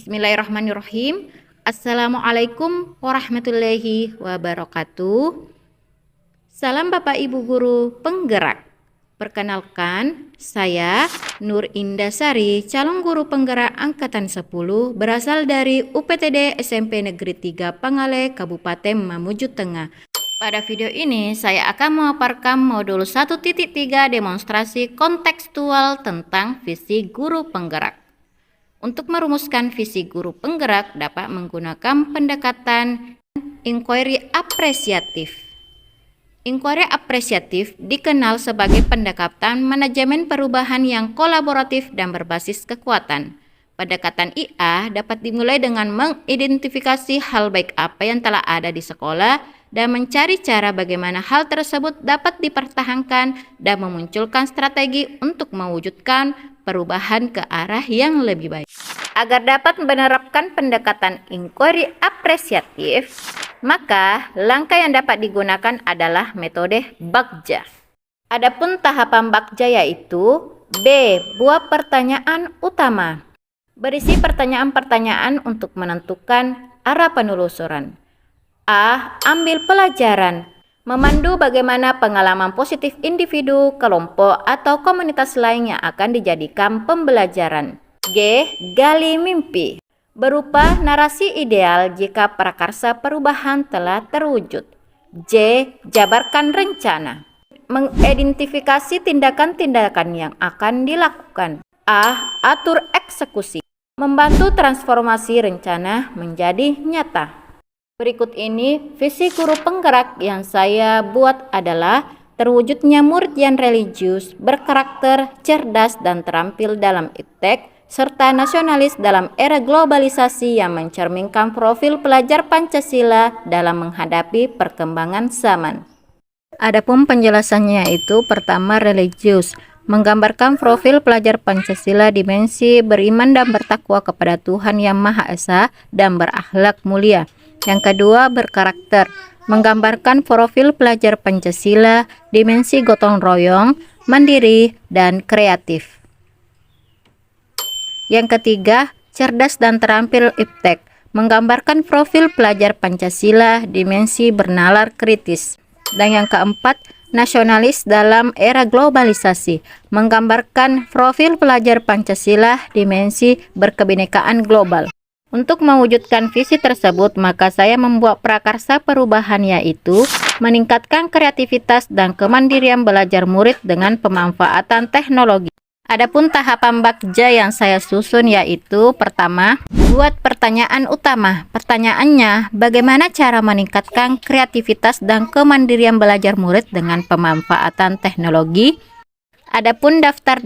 Bismillahirrahmanirrahim. Assalamualaikum warahmatullahi wabarakatuh. Salam Bapak Ibu Guru Penggerak. Perkenalkan, saya Nur Indasari, calon guru penggerak angkatan 10 berasal dari UPTD SMP Negeri 3 Pangale, Kabupaten Mamuju Tengah. Pada video ini saya akan memaparkan modul 1.3 demonstrasi kontekstual tentang visi guru penggerak. Untuk merumuskan visi guru penggerak dapat menggunakan pendekatan inquiry apresiatif. Inquiry apresiatif dikenal sebagai pendekatan manajemen perubahan yang kolaboratif dan berbasis kekuatan. Pendekatan IA dapat dimulai dengan mengidentifikasi hal baik apa yang telah ada di sekolah dan mencari cara bagaimana hal tersebut dapat dipertahankan dan memunculkan strategi untuk mewujudkan perubahan ke arah yang lebih baik. Agar dapat menerapkan pendekatan inquiry apresiatif, maka langkah yang dapat digunakan adalah metode Bagja. Adapun tahapan Bagja yaitu B. Buat pertanyaan utama. Berisi pertanyaan-pertanyaan untuk menentukan arah penelusuran. A. Ambil pelajaran. Memandu bagaimana pengalaman positif individu, kelompok, atau komunitas lain yang akan dijadikan pembelajaran. G. Gali mimpi. Berupa narasi ideal jika prakarsa perubahan telah terwujud. J. Jabarkan rencana. Mengidentifikasi tindakan-tindakan yang akan dilakukan. A. Atur eksekusi. Membantu transformasi rencana menjadi nyata. Berikut ini visi guru penggerak yang saya buat adalah terwujudnya murid yang religius, berkarakter, cerdas, dan terampil dalam iptek, serta nasionalis dalam era globalisasi yang mencerminkan profil pelajar Pancasila dalam menghadapi perkembangan zaman. Adapun penjelasannya yaitu pertama religius, menggambarkan profil pelajar Pancasila dimensi beriman dan bertakwa kepada Tuhan Yang Maha Esa dan berakhlak mulia. Yang kedua, berkarakter, menggambarkan profil pelajar Pancasila dimensi gotong royong, mandiri, dan kreatif. Yang ketiga, cerdas dan terampil iptek, menggambarkan profil pelajar Pancasila dimensi bernalar kritis. Dan yang keempat, nasionalis dalam era globalisasi, menggambarkan profil pelajar Pancasila dimensi berkebinekaan global. Untuk mewujudkan visi tersebut, maka saya membuat prakarsa perubahan yaitu meningkatkan kreativitas dan kemandirian belajar murid dengan pemanfaatan teknologi. Adapun tahapan Bagja yang saya susun yaitu pertama, buat pertanyaan utama. Pertanyaannya, bagaimana cara meningkatkan kreativitas dan kemandirian belajar murid dengan pemanfaatan teknologi? Adapun daftar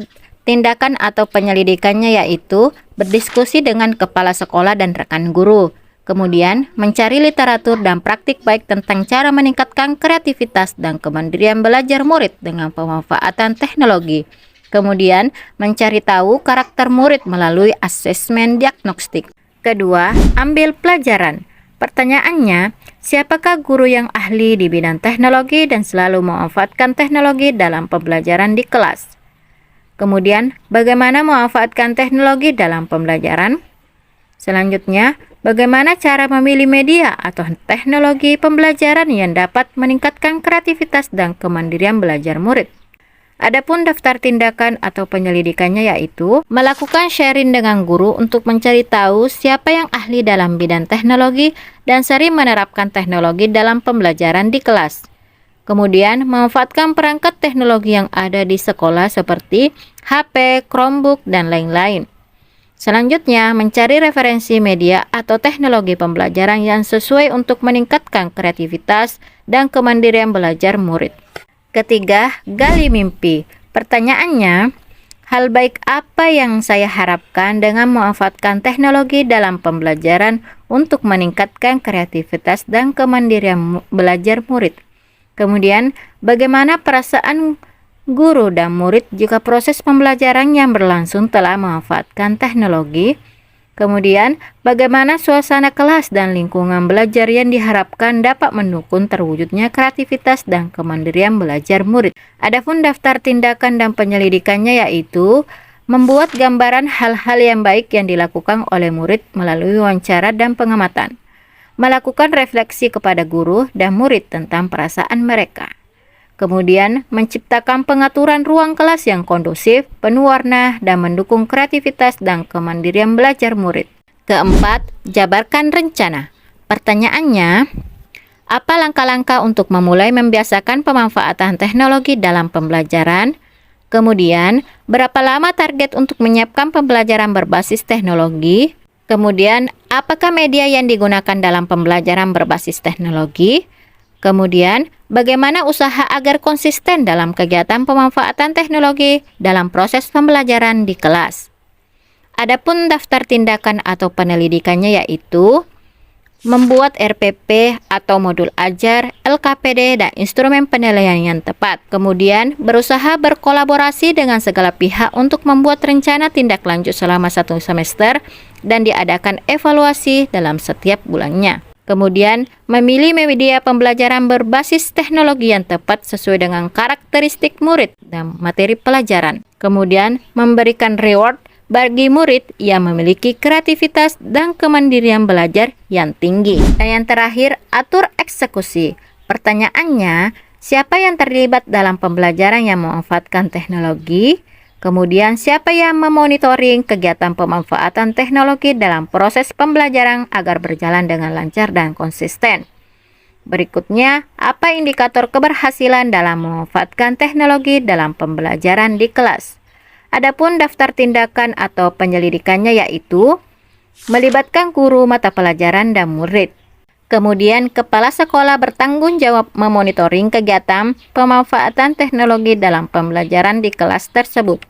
tindakan atau penyelidikannya yaitu berdiskusi dengan kepala sekolah dan rekan guru. Kemudian, mencari literatur dan praktik baik tentang cara meningkatkan kreativitas dan kemandirian belajar murid dengan pemanfaatan teknologi. Kemudian, mencari tahu karakter murid melalui asesmen diagnostik. Kedua, ambil pelajaran. Pertanyaannya, siapakah guru yang ahli di bidang teknologi dan selalu memanfaatkan teknologi dalam pembelajaran di kelas? Kemudian, bagaimana memanfaatkan teknologi dalam pembelajaran? Selanjutnya, bagaimana cara memilih media atau teknologi pembelajaran yang dapat meningkatkan kreativitas dan kemandirian belajar murid? Adapun daftar tindakan atau penyelidikannya yaitu melakukan sharing dengan guru untuk mencari tahu siapa yang ahli dalam bidang teknologi dan sering menerapkan teknologi dalam pembelajaran di kelas. Kemudian memanfaatkan perangkat teknologi yang ada di sekolah seperti HP, Chromebook, dan lain-lain. Selanjutnya, mencari referensi media atau teknologi pembelajaran yang sesuai untuk meningkatkan kreativitas dan kemandirian belajar murid. Ketiga, gali mimpi. Pertanyaannya, hal baik apa yang saya harapkan dengan memanfaatkan teknologi dalam pembelajaran untuk meningkatkan kreativitas dan kemandirian belajar murid? Kemudian, bagaimana perasaan guru dan murid jika proses pembelajaran yang berlangsung telah memanfaatkan teknologi? Kemudian, bagaimana suasana kelas dan lingkungan belajar yang diharapkan dapat mendukung terwujudnya kreativitas dan kemandirian belajar murid. Adapun daftar tindakan dan penyelidikannya yaitu Membuat gambaran hal-hal yang baik yang dilakukan oleh murid melalui wawancara dan pengamatan. Melakukan refleksi kepada guru dan murid tentang perasaan mereka. Kemudian, menciptakan pengaturan ruang kelas yang kondusif, penuh warna, dan mendukung kreativitas dan kemandirian belajar murid. Keempat, jabarkan rencana. Pertanyaannya, apa langkah-langkah untuk memulai membiasakan pemanfaatan teknologi dalam pembelajaran? Kemudian, berapa lama target untuk menyiapkan pembelajaran berbasis teknologi? Kemudian, apakah media yang digunakan dalam pembelajaran berbasis teknologi? Kemudian, bagaimana usaha agar konsisten dalam kegiatan pemanfaatan teknologi dalam proses pembelajaran di kelas? Adapun daftar tindakan atau penyelidikannya yaitu membuat RPP atau modul ajar, LKPD, dan instrumen penilaian yang tepat. Kemudian, berusaha berkolaborasi dengan segala pihak untuk membuat rencana tindak lanjut selama 1 semester dan diadakan evaluasi dalam setiap bulannya. Kemudian, memilih media pembelajaran berbasis teknologi yang tepat sesuai dengan karakteristik murid dan materi pelajaran. Kemudian, memberikan reward bagi murid yang memiliki kreativitas dan kemandirian belajar yang tinggi. Dan yang terakhir, atur eksekusi. Pertanyaannya, siapa yang terlibat dalam pembelajaran yang memanfaatkan teknologi? Kemudian, siapa yang memonitoring kegiatan pemanfaatan teknologi dalam proses pembelajaran agar berjalan dengan lancar dan konsisten? Berikutnya, apa indikator keberhasilan dalam memanfaatkan teknologi dalam pembelajaran di kelas? Adapun daftar tindakan atau penyelidikannya yaitu melibatkan guru mata pelajaran dan murid. Kemudian, kepala sekolah bertanggung jawab memonitoring kegiatan pemanfaatan teknologi dalam pembelajaran di kelas tersebut.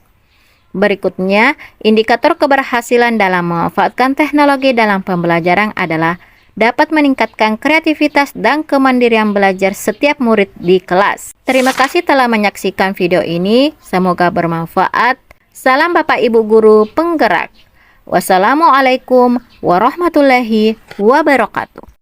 Berikutnya, indikator keberhasilan dalam memanfaatkan teknologi dalam pembelajaran adalah dapat meningkatkan kreativitas dan kemandirian belajar setiap murid di kelas. Terima kasih telah menyaksikan video ini, semoga bermanfaat. Salam Bapak Ibu Guru Penggerak. Wassalamualaikum warahmatullahi wabarakatuh.